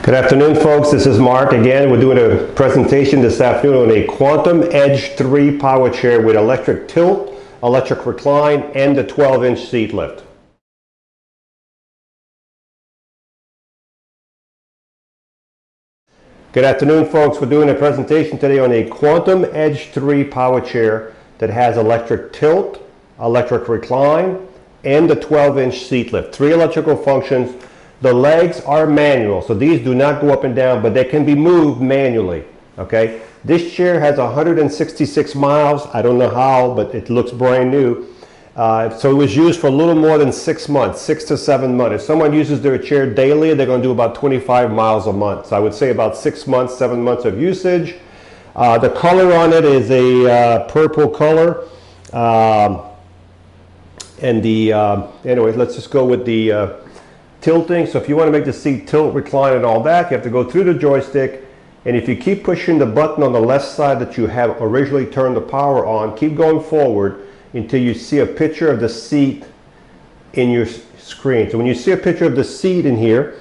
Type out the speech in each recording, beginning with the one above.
Good afternoon, folks. This is Mark again. We're doing a presentation this afternoon on a Quantum Edge 3 power chair with electric tilt, electric recline, and a 12-inch seat lift. Good afternoon, folks. We're doing a presentation today on a Quantum Edge 3 power chair that has electric tilt, electric recline, and a 12-inch seat lift. 3 electrical functions. The legs are manual, so these do not go up and down, but they can be moved manually, okay? This chair has 166 miles. I don't know how, but it looks brand new. So it was used for a little more than 6 months, 6 to 7 months. If someone uses their chair daily, they're going to do about 25 miles a month. So I would say about 6 months, 7 months of usage. The color on it is a purple color. Anyways, let's just go with the tilting. So if you want to make the seat tilt, recline, and all that, you have to go through the joystick, and if you keep pushing the button on the left side that you have originally turned the power on, keep going forward until you see a picture of the seat in your screen. So when you see a picture of the seat in here,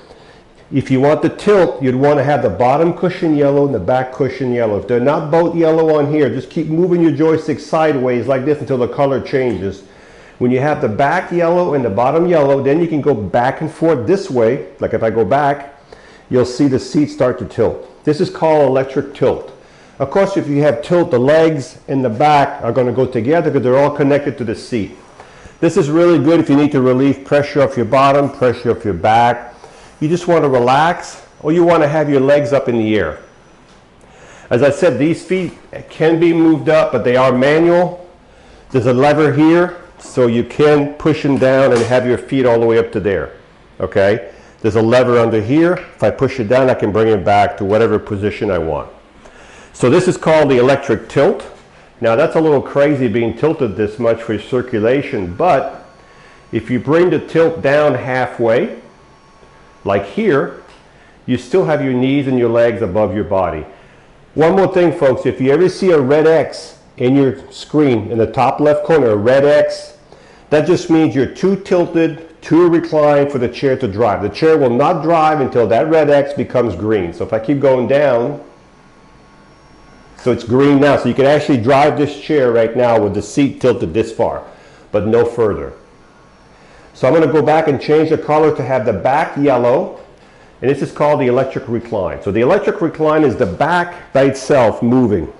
if you want the tilt, you'd want to have the bottom cushion yellow and the back cushion yellow. If they're not both yellow on here, just keep moving your joystick sideways like this until the color changes. When you have the back yellow and the bottom yellow, then you can go back and forth this way. Like if I go back, you'll see the seat start to tilt. This is called electric tilt. Of course, if you have tilt, the legs and the back are going to go together because they're all connected to the seat. This is really good if you need to relieve pressure off your bottom, pressure off your back. You just want to relax, or you want to have your legs up in the air. As I said, these feet can be moved up, but they are manual. There's a lever here, so you can push them down and have your feet all the way up to there, okay? There's a lever under here. If I push it down, I can bring it back to whatever position I want. So this is called the electric tilt. Now that's a little crazy being tilted this much for circulation, but if you bring the tilt down halfway, like here, you still have your knees and your legs above your body. One more thing, folks, if you ever see a red X in your screen in the top left corner, a red X, that just means you're too tilted, too reclined for the chair to drive. The chair will not drive until that red X becomes green. So if I keep going down, so it's green now, so you can actually drive this chair right now with the seat tilted this far, but no further. So I'm going to go back and change the color to have the back yellow, and this is called the electric recline. So the electric recline is the back by itself moving.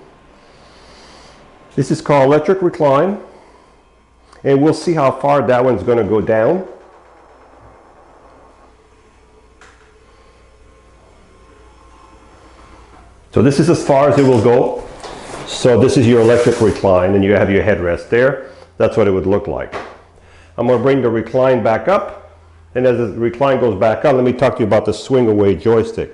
This is called electric recline, and we'll see how far that one's going to go down. So this is as far as it will go. So this is your electric recline, and you have your headrest there. That's what it would look like. I'm going to bring the recline back up, and as the recline goes back up, let me talk to you about the swing away joystick.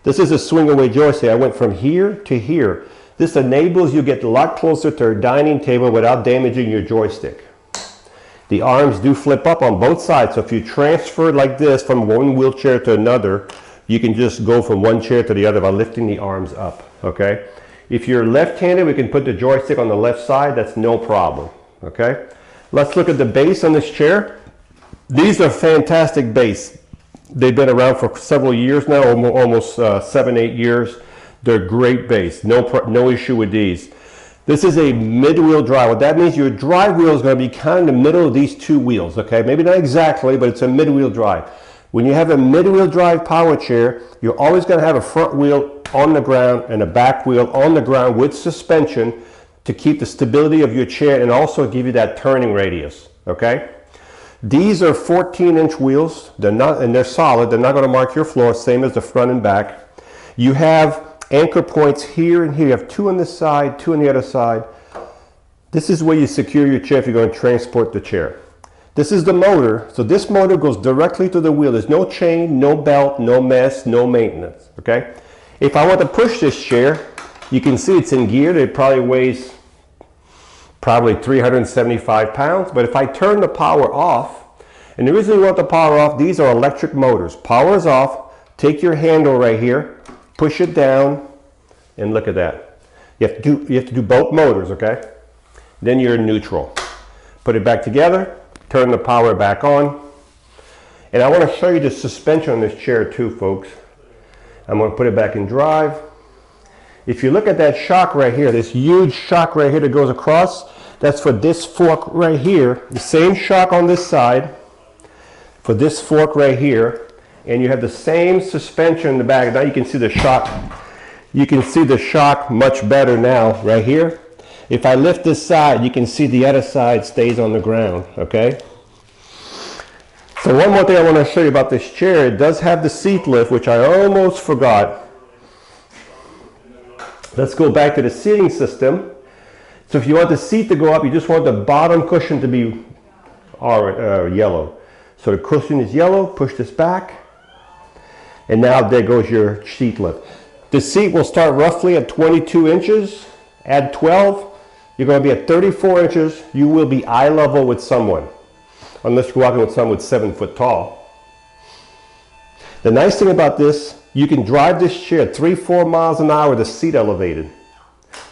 This is a swing away joystick. I went from here to here. This enables you to get a lot closer to a dining table without damaging your joystick. The arms do flip up on both sides, so if you transfer like this from one wheelchair to another, you can just go from one chair to the other by lifting the arms up, okay? If you're left-handed, we can put the joystick on the left side. That's no problem, okay? Let's look at the base on this chair. These are fantastic base. They've been around for several years now, almost 7-8 years. They're great base, no issue with these. This is a mid-wheel drive. What that means, your drive wheel is going to be kind of in the middle of these two wheels, okay? Maybe not exactly, but it's a mid-wheel drive. When you have a mid-wheel drive power chair, you're always going to have a front wheel on the ground and a back wheel on the ground with suspension to keep the stability of your chair and also give you that turning radius, okay? These are 14-inch wheels. They're not, and they're solid. They're not going to mark your floor, same as the front and back. You have anchor points here and here. You have 2 on this side, 2 on the other side. This is where you secure your chair if you're going to transport the chair. This is the motor. So this motor goes directly to the wheel. There's no chain, no belt, no mess, no maintenance, okay? If I want to push this chair, you can see it's in gear. It probably weighs 375 pounds. But if I turn the power off, and the reason you want the power off, these are electric motors. Power is off. Take your handle right here, push it down, and look at that. You have to do both motors, okay? Then you're in neutral. Put it back together, turn the power back on. And I want to show you the suspension on this chair too, folks. I'm going to put it back in drive. If you look at that shock right here, this huge shock right here that goes across, that's for this fork right here. The same shock on this side for this fork right here, and you have the same suspension in the back. Now you can see the shock. You can see the shock much better now right here. If I lift this side, you can see the other side stays on the ground, okay? So one more thing I want to show you about this chair, it does have the seat lift, which I almost forgot. Let's go back to the seating system. So if you want the seat to go up, you just want the bottom cushion to be yellow. So the cushion is yellow, push this back, and now there goes your seat lift. The seat will start roughly at 22 inches, add 12, you're going to be at 34 inches, you will be eye level with someone, unless you're walking with someone with 7 foot tall. The nice thing about this, you can drive this chair 3-4 miles an hour, the seat elevated.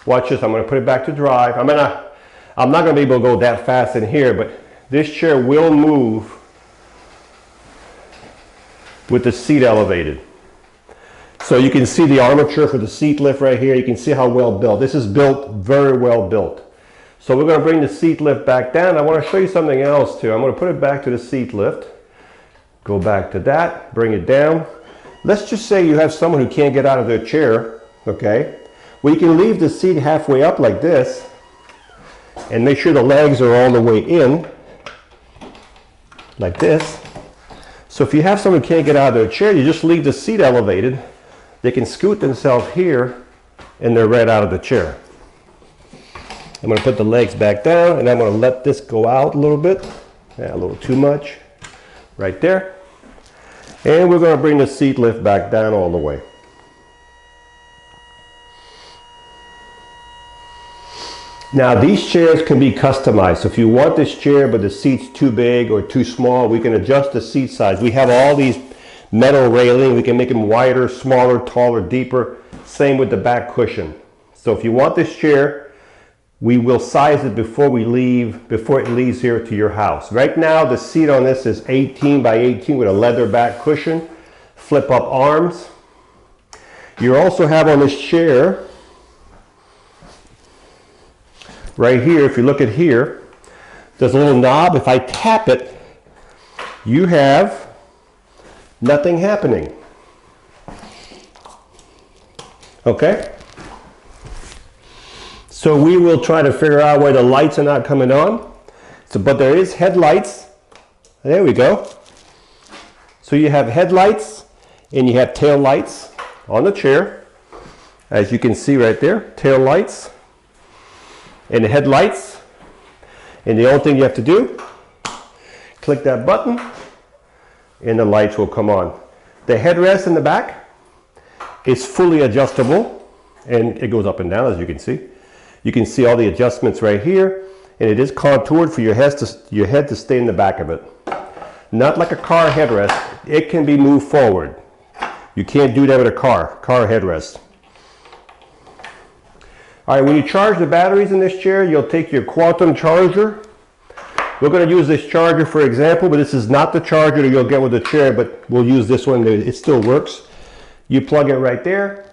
Watch this, I'm going to put it back to drive. I'm not going to be able to go that fast in here, but this chair will move with the seat elevated. So you can see the armature for the seat lift right here. You can see how well built. This is built, very well built. So we're going to bring the seat lift back down. I want to show you something else too. I'm going to put it back to the seat lift. Go back to that, bring it down. Let's just say you have someone who can't get out of their chair, okay? Well, you can leave the seat halfway up like this and make sure the legs are all the way in, like this. So if you have someone who can't get out of their chair, you just leave the seat elevated. They can scoot themselves here and they're right out of the chair. I'm going to put the legs back down and I'm going to let this go out a little bit. Yeah, a little too much. Right there. And we're going to bring the seat lift back down all the way. Now these chairs can be customized. So if you want this chair but the seat's too big or too small, we can adjust the seat size. We have all these metal railing. We can make them wider, smaller, taller, deeper. Same with the back cushion. So if you want this chair, we will size it before it leaves here to your house. Right now the seat on this is 18 by 18 with a leather back cushion, flip up arms. You also have on this chair right here, if you look at here, there's a little knob. If I tap it, you have nothing happening. Okay? So we will try to figure out why the lights are not coming on. So, but there is headlights. There we go. So you have headlights and you have tail lights on the chair. As you can see right there, tail lights and the headlights. And the only thing you have to do, click that button and the lights will come on. The headrest in the back is fully adjustable and it goes up and down, as you can see. You can see all the adjustments right here, and it is contoured for your head to stay in the back of it. Not like a car headrest. It can be moved forward. You can't do that with a car headrest. All right, when you charge the batteries in this chair, you'll take your quantum charger. We're going to use this charger for example, but this is not the charger that you'll get with the chair, but we'll use this one. It still works. You plug it right there,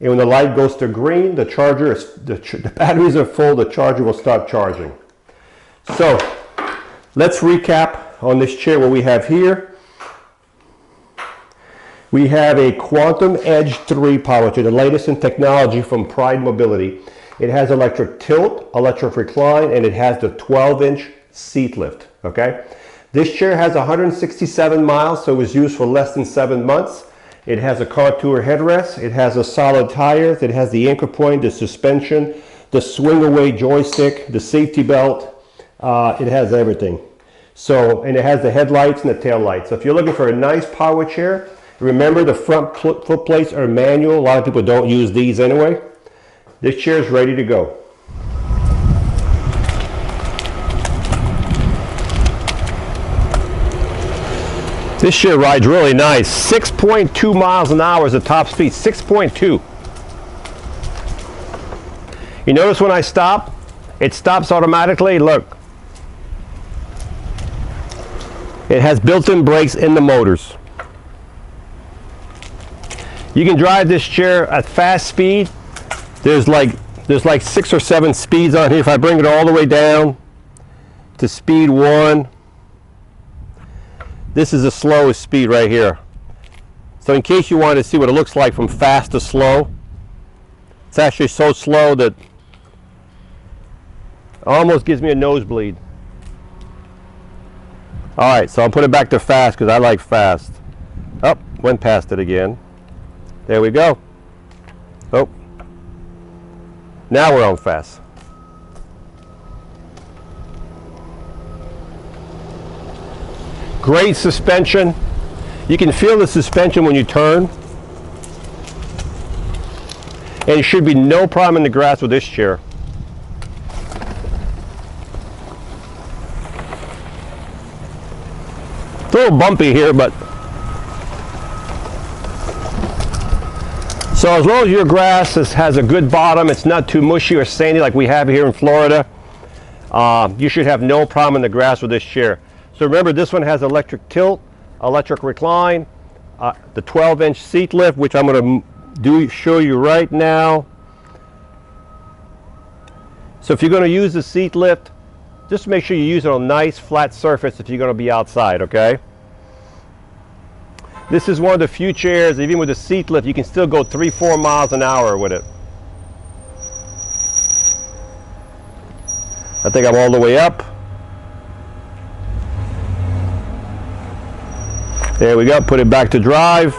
and when the light goes to green, the batteries are full, the charger will start charging. So let's recap on this chair what we have here. We have a Quantum Edge 3 power chair, the latest in technology from Pride Mobility. It has electric tilt, electric recline, and it has the 12-inch seat lift. Okay, this chair has 167 miles, so it was used for less than 7 months. It has a contour headrest, it has a solid tires, it has the anchor point, the suspension, the swing away joystick, the safety belt, it has everything. So, and it has the headlights and the tail lights. So if you're looking for a nice power chair, remember the front foot plates are manual. A lot of people don't use these anyway. This chair is ready to go. This chair rides really nice. 6.2 miles an hour is the top speed. 6.2. You notice when I stop, it stops automatically. Look. It has built-in brakes in the motors. You can drive this chair at fast speed. There's like 6 or 7 speeds on here. If I bring it all the way down to speed 1, this is the slowest speed right here. So in case you wanted to see what it looks like from fast to slow, it's actually so slow that it almost gives me a nosebleed. All right, so I'll put it back to fast because I like fast. Oh, went past it again. There we go. Oh, now we're on fast. Great suspension. You can feel the suspension when you turn. And it should be no problem in the grass with this chair. It's a little bumpy here, but so as long as your grass has a good bottom, it's not too mushy or sandy like we have here in Florida, you should have no problem in the grass with this chair. So remember, this one has electric tilt, electric recline, the 12-inch seat lift, which I'm going to show you right now. So if you're going to use the seat lift, just make sure you use it on a nice flat surface if you're going to be outside, okay? This is one of the few chairs, even with the seat lift, you can still go 3-4 miles an hour with it. I think I'm all the way up. There we go, put it back to drive.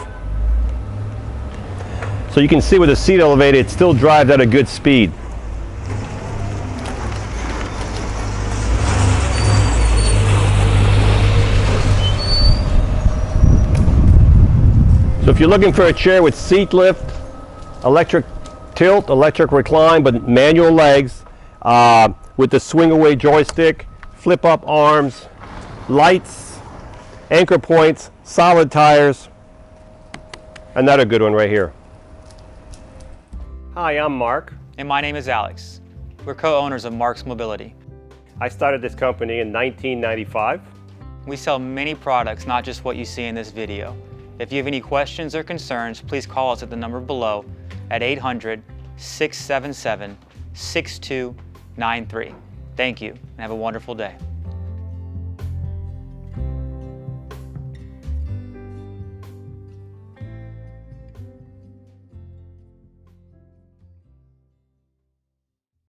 So you can see with the seat elevated, it still drives at a good speed. So if you're looking for a chair with seat lift, electric tilt, electric recline, but manual legs, with the swing away joystick, flip up arms, lights, anchor points, solid tires, another good one right here. Hi, I'm Mark. And my name is Alex. We're co-owners of Marc's Mobility. I started this company in 1995. We sell many products, not just what you see in this video. If you have any questions or concerns, please call us at the number below at 800-677-6293. Thank you, and have a wonderful day.